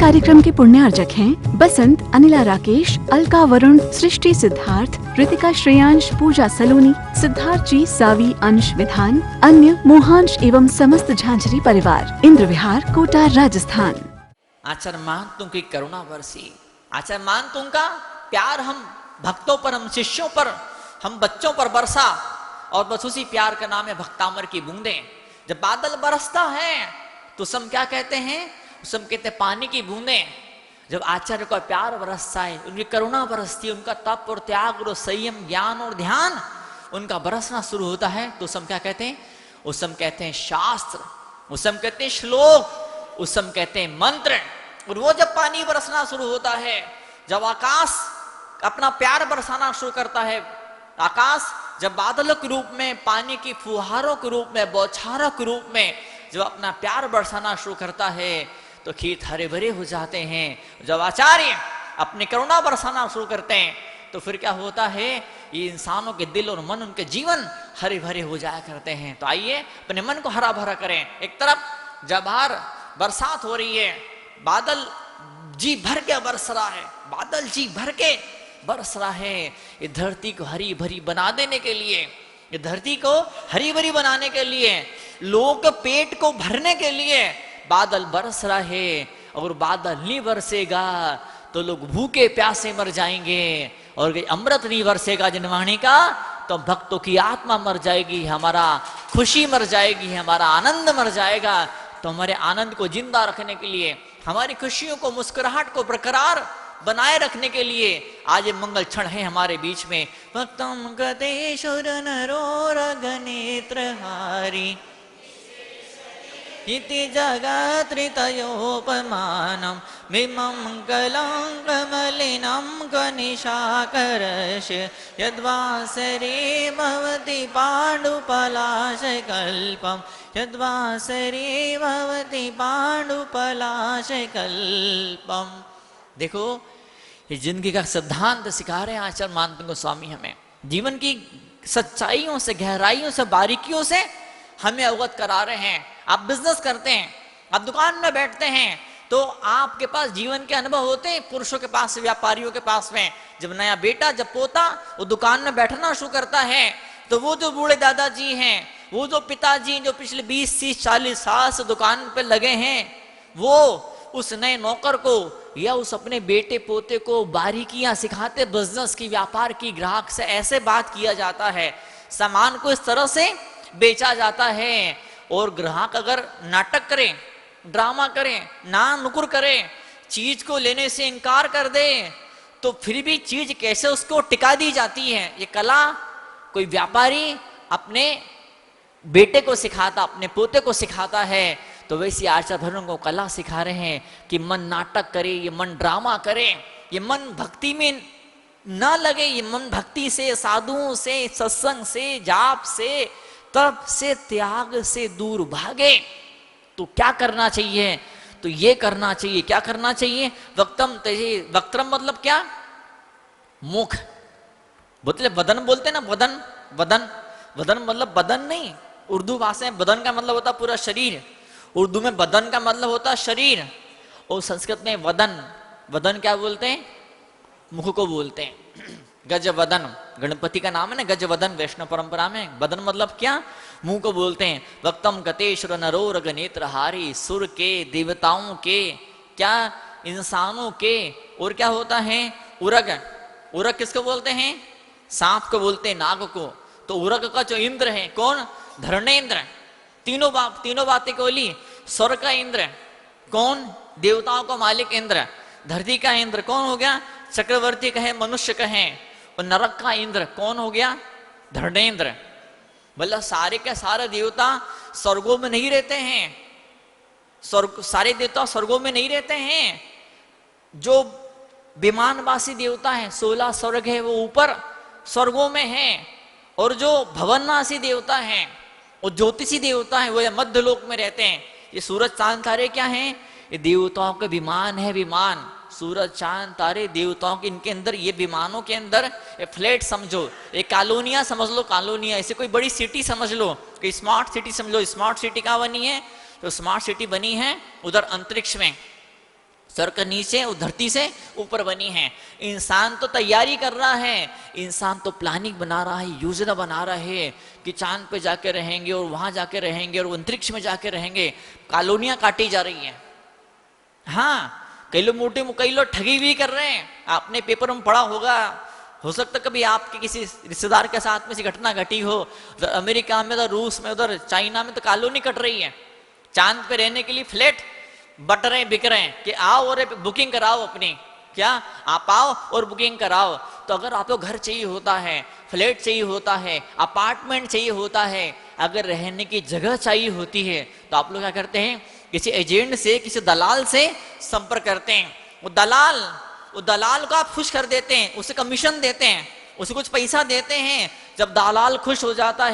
कार्यक्रम के पुण्य अर्चक हैं बसंत, अनिला राकेश, अलका वरुण, सृष्टि सिद्धार्थ, ऋतिका श्रेयांश, पूजा सलोनी, सिद्धार्थ जी, सावी, अंश विधान, अन्य मोहांश एवं समस्त झांझरी परिवार, इंद्र विहार, कोटा, राजस्थान। आचार्य महंतों की करुणा बरसी, आचार्य महंतों का प्यार हम भक्तों पर, हम शिष्यों पर, हम बच्चों पर बरसा और बस उसी प्यार का नाम है भक्तामर की बूंदें। जब बादल बरसता है तो सब क्या कहते हैं? सब कहते हैं पानी की बूंदें। जब आचार्य का प्यार बरसता है, उनकी करुणा बरसती है, उनका तप और त्याग और संयम, ज्ञान और ध्यान उनका बरसना शुरू होता है तो सब क्या कहते हैं? उस सब कहते हैं शास्त्र, उस सब कहते हैं श्लोक, उस सब कहते हैं मंत्र। और वो जब पानी बरसना शुरू होता है, जब आकाश अपना प्यार बरसाना शुरू करता है, आकाश जब बादलों के रूप में, पानी की फुहारों के रूप में, बौछारों के रूप में जब अपना प्यार बरसाना शुरू करता है तो खेत हरे भरे हो जाते हैं। जब आचार्य अपनी करुणा बरसाना शुरू करते हैं तो फिर क्या होता है? ये इंसानों के दिल और मन, उनके जीवन हरे भरे हो जाया करते हैं। तो आइए अपने मन को हरा भरा करें। एक तरफ जब बाहर बरसात हो रही है, बादल जी भर के बरस रहा है, बादल जी भर के बरस रहा है ये धरती को हरी भरी बना देने के लिए, ये धरती को हरी भरी बनाने के लिए, लोगों के पेट को भरने के लिए बादल बरस रहा है। और बादल नहीं बरसेगा तो लोग भूखे प्यासे मर जाएंगे, और अमृत नहीं बरसेगा जनवाणी का तो भक्तों की आत्मा मर जाएगी, हमारा खुशी मर जाएगी, हमारा आनंद मर जाएगा। तो हमारे आनंद को जिंदा रखने के लिए, हमारी खुशियों को, मुस्कुराहट को बरकरार बनाए रखने के लिए आज ये मंगल क्षण है हमारे बीच में। भक्तम गतेश्वर नरोरग नेत्रहारी इति जगत्रितयोपमानं विमङ्गलं कमलिनं कनिशाकरस्य यद्वासरे भवति पाण्डुपलाशकल्पं, यद्वासरे भवति पाण्डुपलाशकल्पम। देखो ये जिंदगी का सिद्धांत सिखा रहे हैं आचार्य महंत गोस्वामी हमें। जीवन की सच्चाइयों से, गहराइयों से, बारीकियों से हमें अवगत करा रहे हैं। आप बिजनेस करते हैं, आप दुकान में बैठते हैं तो आपके पास जीवन के अनुभव होते हैं, पुरुषों के पास, व्यापारियों के पास में। जब नया बेटा, जब पोता वो दुकान में बैठना शुरू करता है तो वो जो बूढ़े दादाजी हैं, वो जो पिताजी जो पिछले 20-30-40 साल से दुकान पे लगे हैं, वो उस नए नौकर को या उस अपने बेटे पोते को बारीकियां सिखाते, बिजनेस की, व्यापार की, ग्राहक से ऐसे बात किया जाता है, सामान को इस तरह से बेचा जाता है। और ग्राहक अगर नाटक करे, ड्रामा करे, ना नुकुर करे, चीज को लेने से इनकार कर दे तो फिर भी चीज कैसे उसको टिका दी जाती है। ये कला कोई व्यापारी अपने बेटे को सिखाता, अपने पोते को सिखाता है, तो वैसे आचार्य भगवान को कला सिखा रहे हैं कि मन नाटक करे, ये मन ड्रामा करे, ये मन भक्ति में ना लगे, ये मन भक्ति से, साधुओं से, सत्संग से, जाप से, तप से, त्याग से दूर भागे। तो क्या करना चाहिए? तो ये करना चाहिए, क्या करना चाहिए? वक्तम तेजे, वक्त्रम मतलब क्या? मुख, बोलते बदन बोलते ना, बदन, बदन, बदन मतलब बदन नहीं, उर्दू भाषा में बदन का मतलब होता पूरा शरीर, उर्दू में बदन का मतलब होता शरीर, और संस्कृत में वदन, वदन क्या बोलते हैं? मुख को बोलते हैं। गजवदन गणपति का नाम है ना, गजवदन वैष्णव परंपरा में। वदन मतलब क्या? मुंह को बोलते हैं। वक्तम गतेश्वर नरोरग नेत्रहारी, सुर के, देवताओं के, क्या इंसानों के, और क्या होता है? उरग, उरग किसको बोलते हैं? सांप को बोलते हैं, नाग को। तो उरग का जो इंद्र है कौन? धरणेन्द्र। तीनों बातें को ली। स्वर्ग का इंद्र कौन? देवताओं का मालिक इंद्र। धरती का इंद्र कौन हो गया? चक्रवर्ती कहे, मनुष्य कहे। और नरक का इंद्र कौन हो गया? धरणेन्द्र। मतलब सारे के सारे देवता स्वर्गों में नहीं रहते हैं, स्वर्ग, सारे देवता स्वर्गों में नहीं रहते हैं। जो विमानवासी देवता है, 16 स्वर्ग है, वो ऊपर स्वर्गों में है। और जो भवनवासी देवता है, वो ज्योतिषी देवता है, वो मध्य लोक में रहते हैं। ये सूरज चांद तारे क्या हैं? ये देवताओं के विमान है, विमान। सूरज चांद तारे देवताओं के, इनके अंदर, ये विमानों के अंदर ये फ्लैट समझो, ये कॉलोनियां समझ लो, कॉलोनियां, ऐसे कोई बड़ी सिटी समझ लो, कि स्मार्ट सिटी समझ लो। स्मार्ट सिटी कहाँ बनी है? तो स्मार्ट सिटी बनी है उधर अंतरिक्ष में, स्वर्ग नीचे और धरती से ऊपर बनी है। इंसान तो तैयारी कर रहा है, इंसान तो प्लानिंग बना रहा है, योजना बना रहा है कि चांद पे जाके रहेंगे और वहां जाके रहेंगे और अंतरिक्ष में जाके रहेंगे। कॉलोनियां काटी जा रही हैं। हाँ, कई लोग ठगी भी कर रहे हैं। आपने पेपर में पढ़ा होगा, हो सकता कभी आपके किसी रिश्तेदार के साथ में सी घटना घटी हो। उधर अमेरिका में, उधर रूस में, उधर चाइना में तो कॉलोनी कट रही है। चांद पे रहने के लिए फ्लैट बट रहे, बिक रहे हैं कि आओ और बुकिंग कराओ अपनी, क्या आप आओ और बुकिंग कराओ। तो अगर आपको घर चाहिए होता है, फ्लैट चाहिए होता है, अपार्टमेंट चाहिए होता है, अगर रहने की जगह चाहिए होती है, तो आप लोग क्या करते हैं, किसी एजेंट से, किसी दलाल से संपर्क करते हैं। वो दलाल को आप खुश कर देते हैं, उसे कमीशन देते हैं, उसे कुछ पैसा देते हैं। जब दलाल खुश हो जाता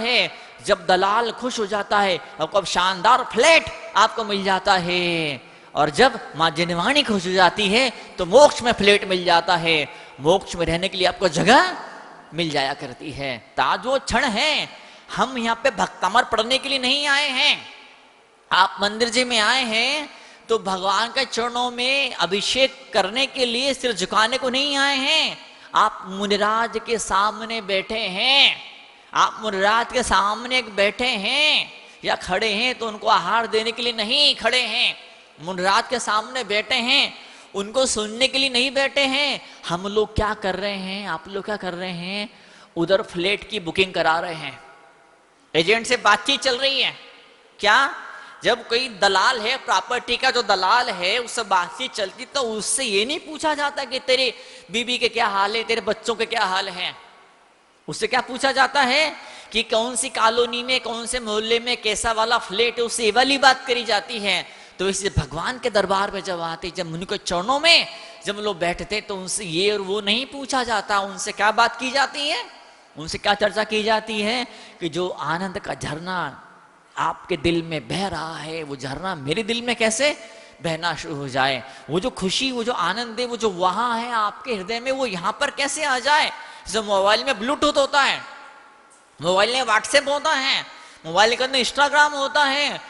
है, आपको अब शानदार फ्लैट आपको मिल जाता है। और जब माँ जिनवाणी खुश हो जाती है तो मोक्ष में फ्लैट मिल जाता है, मोक्ष में रहने के लिए आपको जगह मिल जाया करती है। ताज वो क्षण है, हम यहाँ पे भक्तामर पढ़ने के लिए नहीं आए हैं। आप मंदिर जी में आए हैं तो भगवान के चरणों में अभिषेक करने के लिए, सिर झुकाने को नहीं आए हैं। आप मुनिराज के सामने बैठे हैं, आप मुनिराज के सामने बैठे हैं या खड़े हैं तो उनको आहार देने के लिए नहीं खड़े हैं। मुनिराज के सामने बैठे हैं, उनको सुनने के लिए नहीं बैठे हैं। हम लोग क्या कर रहे हैं, आप लोग क्या कर रहे हैं, उधर फ्लैट की बुकिंग करा रहे हैं, एजेंट से बातचीत चल रही है। क्या, जब कोई दलाल है, प्रॉपर्टी का जो दलाल है, उससे बातचीत चलती तो उससे ये नहीं पूछा जाता कि तेरे बीबी के क्या हाल है, तेरे बच्चों के क्या हाल है। उससे क्या पूछा जाता है कि कौन सी कॉलोनी में, कौन से मोहल्ले में कैसा वाला फ्लैट है, उससे ये वाली बात करी जाती है। तो इसे भगवान के दरबार में जब आते, जब मुनि के चरणों में जब लोग बैठते, तो उनसे ये और वो नहीं पूछा जाता। उनसे क्या बात की जाती है, उनसे क्या चर्चा की जाती है कि जो आनंद का झरना आपके दिल में बह रहा है, वो झरना मेरे दिल में कैसे बहना शुरू हो जाए। वो जो खुशी, वो जो आनंद है, वो जो वहां है आपके हृदय में, वो यहाँ पर कैसे आ जाए। जैसे मोबाइल में ब्लूटूथ होता है, मोबाइल में व्हाट्सएप होता है, मोबाइल के अंदर इंस्टाग्राम होता है,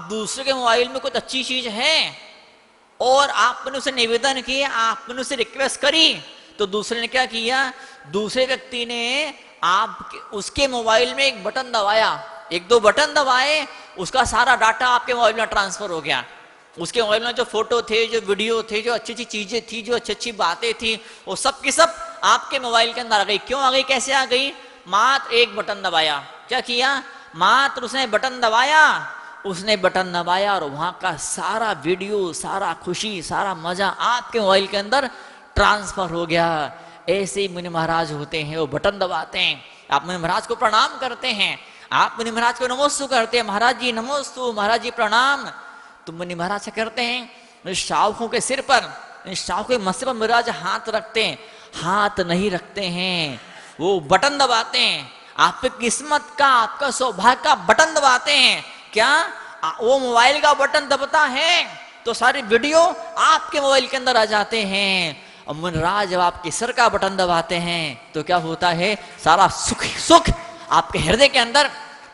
दूसरे के मोबाइल में कुछ अच्छी चीज है और आपने उसे निवेदन किया, आपने उसे रिक्वेस्ट करी, तो दूसरे ने क्या किया, दूसरे व्यक्ति ने उसके मोबाइल में एक बटन दबाया, एक दो बटन दबाए, उसका सारा डाटा आपके मोबाइल में ट्रांसफर हो गया। उसके मोबाइल में जो फोटो थे, जो वीडियो थे, जो अच्छी अच्छी चीजें थी, जो अच्छी अच्छी बातें थी, वो सब की सब आपके मोबाइल के अंदर आ गई। क्यों आ गई, कैसे आ गई, मात्र एक बटन दबाया। क्या किया, मात्र उसने बटन दबाया और वहां का सारा वीडियो, सारा खुशी, सारा मजा आपके मोबाइल के अंदर ट्रांसफर हो गया। ऐसे ही मुनि महाराज होते हैं, वो बटन दबाते हैं। आप मुनि महाराज को प्रणाम करते हैं, आप मुनि महाराज को नमोस्तु करते हैं, महाराज जी नमोस्तु, महाराज जी प्रणाम। तो मुनि महाराज से करते हैं, शावकों के सिर पर, शावकों के मस्से पर महाराज हाथ रखते हैं, हाथ नहीं रखते हैं, वो बटन दबाते हैं। आपकी किस्मत का, आपका सौभाग्य का बटन दबाते हैं। क्या, वो मोबाइल का बटन दबता है तो सारी वीडियो आपके मोबाइल के अंदर आ जाते हैं। और मुनिराज जब आपके सिर का बटन दबाते हैं तो क्या होता है, सारा सुख आपके हृदय के अंदर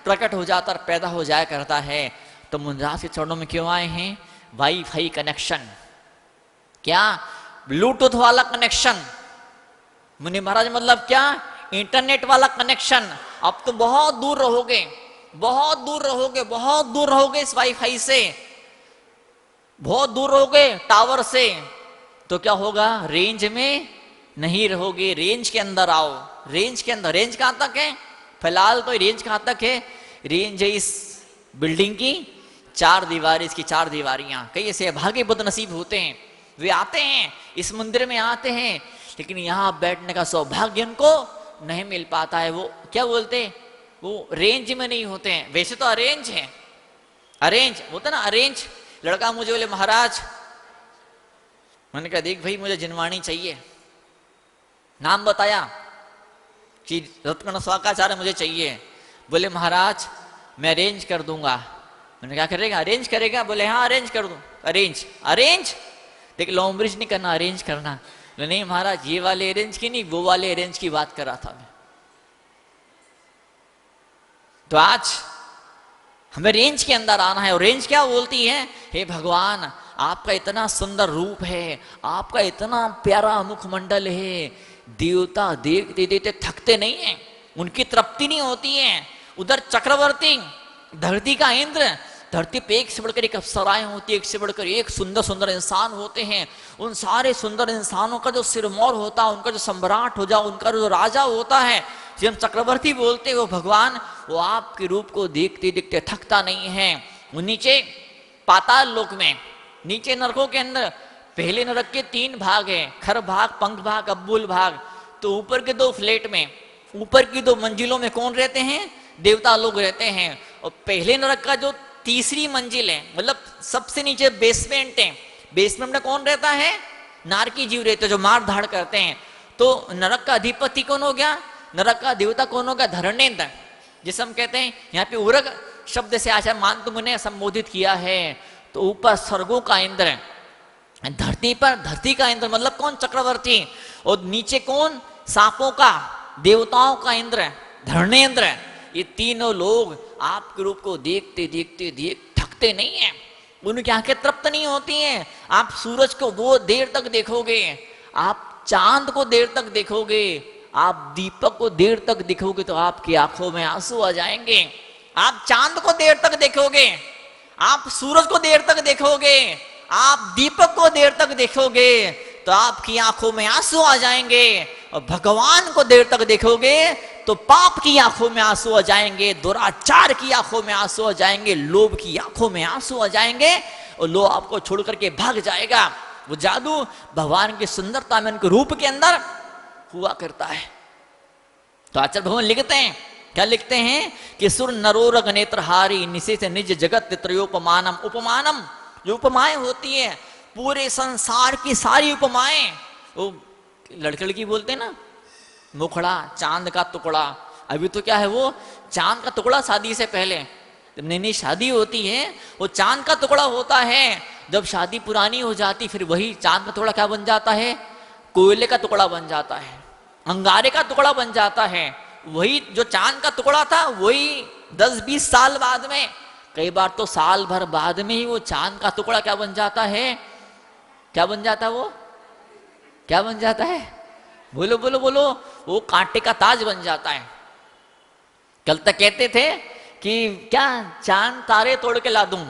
प्रकट हो जाता और पैदा हो जाया करता है। तो मुनिराज के चरणों में क्यों आए हैं, वाईफाई कनेक्शन, क्या ब्लूटूथ वाला कनेक्शन। मुनि महाराज मतलब क्या, इंटरनेट वाला कनेक्शन। अब तो बहुत दूर रहोगे, बहुत दूर रहोगे, बहुत दूर रहोगे इस वाईफाई से, बहुत दूर रहोगे टावर से, तो क्या होगा, रेंज में नहीं रहोगे, रेंज के अंदर आओ। रेंज के अंदर, रेंज कहां तक है, फिलहाल तो रेंज कहां तक है, रेंज है इस बिल्डिंग की 4 दीवारी, इसकी 4 दीवारियां। कई ऐसे भाग्य बुद्ध नसीब होते हैं, वे आते हैं इस मंदिर में आते हैं, लेकिन यहां बैठने का सौभाग्य उनको नहीं मिल पाता है। वो क्या बोलते, वो रेंज में नहीं होते हैं। वैसे तो अरेंज है, अरेंज होता ना, अरेंज। लड़का मुझे बोले महाराज, मैंने कहा देख भाई मुझे जिनवाणी चाहिए, नाम बताया कि रत्न स्वाकाचार्य मुझे चाहिए। बोले महाराज मैं अरेंज कर दूंगा। मैंने क्या करेगा, अरेंज करेगा, बोले हाँ अरेंज कर दूं। अरेंज, अरेंज देख लॉन्ग ब्रिज नहीं करना, अरेंज करना। नहीं महाराज ये वाले अरेंज की नहीं, वो वाले अरेंज की बात कर रहा था मैं। तो आज हमें रेंज के अंदर आना है। और रेंज क्या बोलती है, हे भगवान आपका इतना सुंदर रूप है, आपका इतना प्यारा मुखमंडल है, देवता देखते देखते थकते नहीं हैं, उनकी तृप्ति नहीं होती है। उधर चक्रवर्ती, धरती का इंद्र, धरती पे एक से बढ़कर एक अप्सराएं होती है, एक से बढ़कर एक सुंदर सुंदर इंसान होते हैं। उन सारे सुंदर इंसानों का जो सिरमौर होता है, उनका जो सम्राट हो जाओ, उनका जो राजा होता है, जिसे हम चक्रवर्ती बोलते हैं, वो भगवान, वो आपके रूप को देखते देखते थकता नहीं है। वो नीचे पाताल लोक में, नीचे नरकों के अंदर पहले नरक के 3 भाग हैं, खर भाग, पंख भाग, अब्बुल भाग। तो ऊपर के 2 फ्लैट में, ऊपर की 2 मंजिलों में कौन रहते हैं? देवता लोग रहते हैं। और पहले नरक का जो तीसरी मंजिल है, मतलब सबसे नीचे बेसमेंट है, बेसमेंट में कौन रहता है? नारकी जीव रहते हैं, जो मार धाड़ करते हैं। तो नरक का अधिपति कौन हो गया? नरक का देवता कौन होगा? धरणेन्द्र, जिसे हम कहते हैं यहाँ पे उरग शब्द से आचार्य मान तुम ने संबोधित किया है। तो ऊपर स्वर्गों का इंद्र, धरती पर धरती का इंद्र मतलब कौन? चक्रवर्ती। और नीचे कौन? सांपों का, देवताओं का इंद्र धरणेन्द्र। ये तीनों लोग आपके रूप को देखते देखते थकते नहीं है, उनकी आंखें तृप्त नहीं होती हैं। आप सूरज को वो देर तक देखोगे, आप चांद को देर तक देखोगे, आप दीपक को देर तक देखोगे तो आपकी आंखों में आंसू आ जाएंगे। आप चांद को देर तक देखोगे, आप सूरज को देर तक देखोगे, आप दीपक को देर तक देखोगे तो आपकी आंखों में आंसू आ जाएंगे। और भगवान को देर तक देखोगे तो पाप की आंखों में आंसू आ जाएंगे, दुराचार की आंखों में आंसू आ जाएंगे, लोभ की आंखों में आंसू आ जाएंगे और लोभ आपको छोड़ करके भाग जाएगा। वो जादू भगवान की सुंदरता में, उनके रूप के अंदर हुआ करता है। तो आचार्य भगवान लिखते हैं, क्या लिखते हैं कि सुर नरोरग नेत्रहारी निशे से निज जगत त्रयोपमानम। उपमानम जो उपमाएं होती है, पूरे संसार की सारी उपमाएं, वो लड़के लड़की बोलते हैं ना, मुखड़ा, चांद का टुकड़ा। अभी तो क्या है, वो चांद का टुकड़ा शादी से पहले, जब नई नई शादी होती है वो चांद का टुकड़ा होता है। जब शादी पुरानी हो जाती फिर वही चांद का टुकड़ा क्या बन जाता है? कोयले का टुकड़ा बन जाता है, अंगारे का टुकड़ा बन जाता है। वही जो चांद का टुकड़ा था वही 10-20 साल बाद में, कई बार तो साल भर बाद में ही वो चांद का टुकड़ा क्या बन जाता है? क्या बन जाता है वो? क्या बन जाता है? बोलो बोलो बोलो। वो कांटे का ताज बन जाता है। कल तक कहते थे कि क्या चांद तारे तोड़ के ला दूं,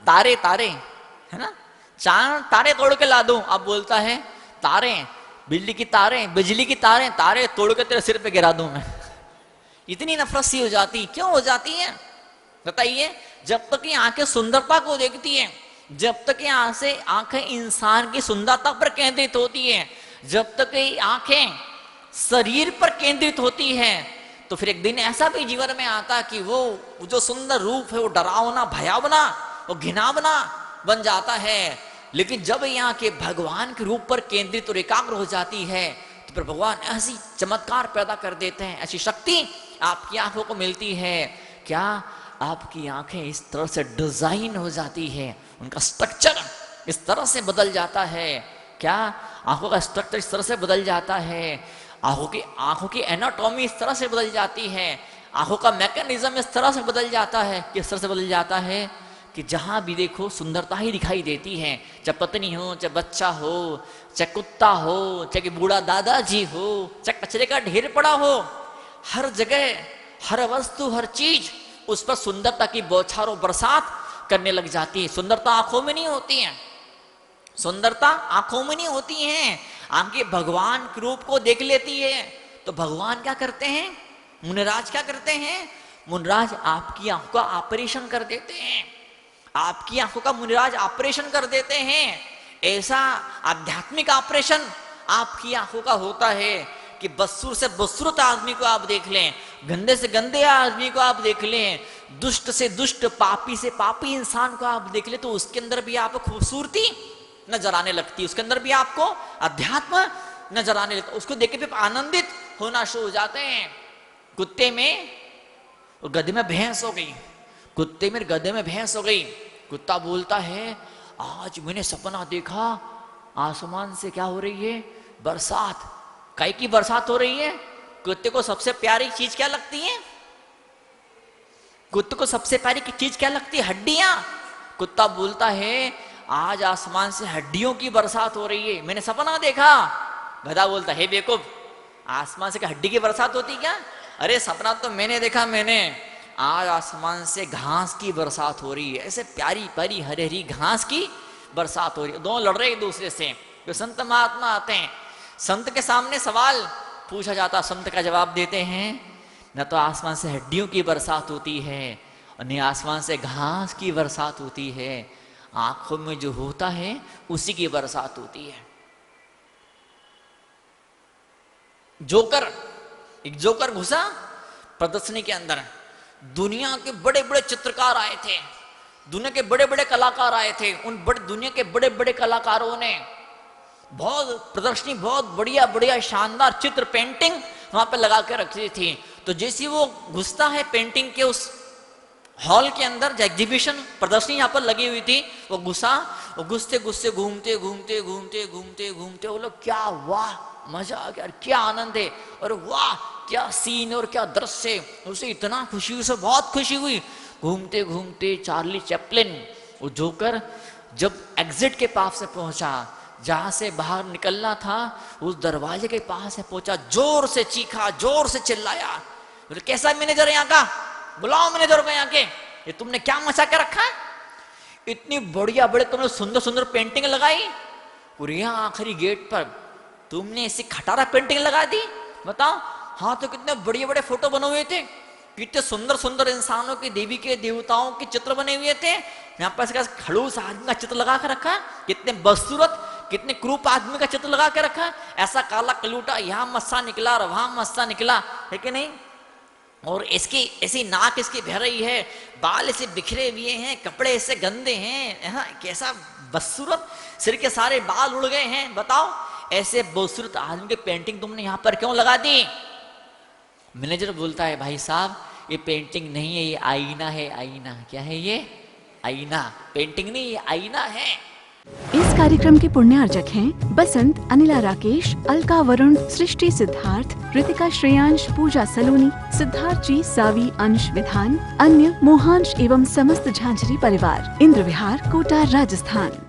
तारे तारे है ना, चांद तारे तोड़ के ला दूं। अब बोलता है तारे, बिजली की तारे, बिजली की तारे, तारे तोड़ के तेरे सिर पे गिरा दूं मैं। इतनी नफरत सी हो जाती, क्यों हो जाती है बताइए? जब तक ये आंखें सुंदरता को देखती है, जब तक ये आंखें इंसान की सुंदरता पर केंद्रित होती है, जब तक ये आंखें शरीर पर केंद्रित होती है, तो फिर एक दिन ऐसा भी जीवन में आता कि वो जो सुंदर रूप है वो डरावना, भयावना, वो घिनावना बन जाता है। लेकिन जब ये आंखें भगवान के रूप पर केंद्रित और एकाग्र हो जाती है तो फिर भगवान ऐसी चमत्कार पैदा कर देते हैं, ऐसी शक्ति आपकी आंखों को मिलती है। क्या आपकी आंखें इस तरह से डिजाइन हो जाती है, उनका स्ट्रक्चर इस तरह से बदल जाता है। क्या आंखों का स्ट्रक्चर इस तरह से बदल जाता है, आंखों की एनाटॉमी इस तरह से बदल जाती है, आंखों का मैकेनिज्म इस तरह से बदल जाता है। किस तरह से बदल जाता है कि जहां भी देखो सुंदरता ही दिखाई देती है। चाहे पत्नी हो, चाहे बच्चा हो, चाहे कुत्ता हो, चाहे बूढ़ा दादाजी हो, चाहे कचरे का ढेर पड़ा हो, हर जगह, हर वस्तु, हर चीज उस पर सुंदरता की बौछारों बरसात करने लग जाती है। सुंदरता आंखों में नहीं होती है, सुंदरता आंखों में नहीं होती है, आंखें भगवान के रूप को देख लेती है। तो भगवान क्या करते हैं? मुनिराज क्या करते हैं? मुनिराज आपकी आंखों का ऑपरेशन कर देते हैं, आपकी आंखों का मुनिराज ऑपरेशन कर देते हैं। ऐसा आध्यात्मिक ऑपरेशन आपकी आंखों का होता है कि बदसूर से बदसूरत आदमी को आप देख लें, गंदे से गंदे आदमी को आप देख लें, दुष्ट से दुष्ट, पापी से पापी इंसान को आप देख लें तो उसके अंदर भी आपको खूबसूरती नजर आने लगती है, उसके अंदर भी आपको अध्यात्म नजर आने लगता है। उसको देख के आनंदित होना शुरू हो जाते हैं। कुत्ते में और गधे में भैंस हो गई, कुत्ते में गधे में भैंस हो गई। कुत्ता बोलता है आज मैंने सपना देखा, आसमान से क्या हो रही है? बरसात। काई की बरसात हो रही है? कुत्ते को सबसे प्यारी चीज क्या लगती है? कुत्ते को सबसे प्यारी चीज क्या लगती है? हड्डियां। कुत्ता बोलता है आज आसमान से हड्डियों की बरसात हो रही है, मैंने सपना देखा। गधा बोलता है बेवकूफ, आसमान से हड्डी की बरसात होती क्या? अरे सपना तो मैंने देखा, मैंने आज आसमान से घास की बरसात हो रही है, ऐसे प्यारी प्यारी हरी हरी घास की बरसात हो रही है। दोनों लड़ रहे एक दूसरे से। तो संत महात्मा आते हैं, संत के सामने सवाल पूछा जाता, संत का जवाब देते हैं, न तो आसमान से हड्डियों की बरसात होती है और न आसमान से घास की बरसात होती है, आंखों में जो होता है उसी की बरसात होती है। एक जोकर घुसा प्रदर्शनी के अंदर। दुनिया के बड़े बड़े चित्रकार आए थे, दुनिया के बड़े बड़े कलाकार आए थे। उन दुनिया के बड़े बड़े कलाकारों ने बहुत प्रदर्शनी, बहुत बढ़िया बढ़िया शानदार चित्र पेंटिंग वहां पे लगा के रखी थी। तो जैसे वो घुसता है पेंटिंग के उस हॉल के अंदर, जो एग्जीबिशन प्रदर्शनी यहाँ पर लगी हुई थी, वो घुसा, वो घुसते घुसते घूमते घूमते घूमते घूमते घूमते वो लोग, क्या वाह मजा आ गया, क्या आनंद है, और वाह क्या सीन और क्या दृश्य। उसे इतना खुशी हुई, उसे बहुत खुशी हुई। घूमते घूमते चार्ली चैपलिन, वो जोकर, जब एग्जिट के पास से पहुंचा, जहां से बाहर निकलना था, उस दरवाजे के पास से पहुंचा, जोर से चीखा, जोर से चिल्लाया, बोले कैसा मैनेजर है यहाँ का, बुलाओ मैनेजर को यहाँ के, ये तुमने क्या मचा के रखा है? इतनी बढ़िया बड़े तुमने सुंदर सुंदर पेंटिंग लगाई और यहाँ आखिरी गेट पर तुमने ऐसी खटारा पेंटिंग लगा दी, बताओ। हाँ तो कितने बढ़िया बड़े फोटो बने हुए थे, कितने सुंदर सुंदर इंसानों के, देवी के देवताओं के चित्र बने हुए थे। यहाँ पर खड़ूस आदमी का चित्र लगा कर रखा, कितने बदसूरत, कितने क्रूप आदमी का चित्र लगा के रखा। ऐसा काला कलूटा, यहाँ मस्सा निकला और वहां मस्सा निकला, है कि नहीं? और इसकी ऐसी नाक इसकी बह रही है, बाल ऐसे बिखरे हुए हैं, कपड़े ऐसे गंदे हैं, हाँ कैसा बदसूरत, सिर के सारे बाल उड़ गए हैं। बताओ ऐसे बदसूरत आदमी की पेंटिंग तुमने यहाँ पर क्यों लगा दी? मैनेजर बोलता है, भाई साहब ये पेंटिंग नहीं है, ये आईना है, आईना। क्या है ये? आईना, पेंटिंग नहीं, ये आईना है। इस कार्यक्रम के पुण्यार्जक हैं बसंत, अनिला राकेश, अलका वरुण, सृष्टि सिद्धार्थ, रितिका श्रेयांश, पूजा सलोनी, सिद्धार्थ जी, सावी अंश विधान, अन्य मोहांश एवं समस्त झांझरी परिवार, इंद्र विहार, कोटा, राजस्थान।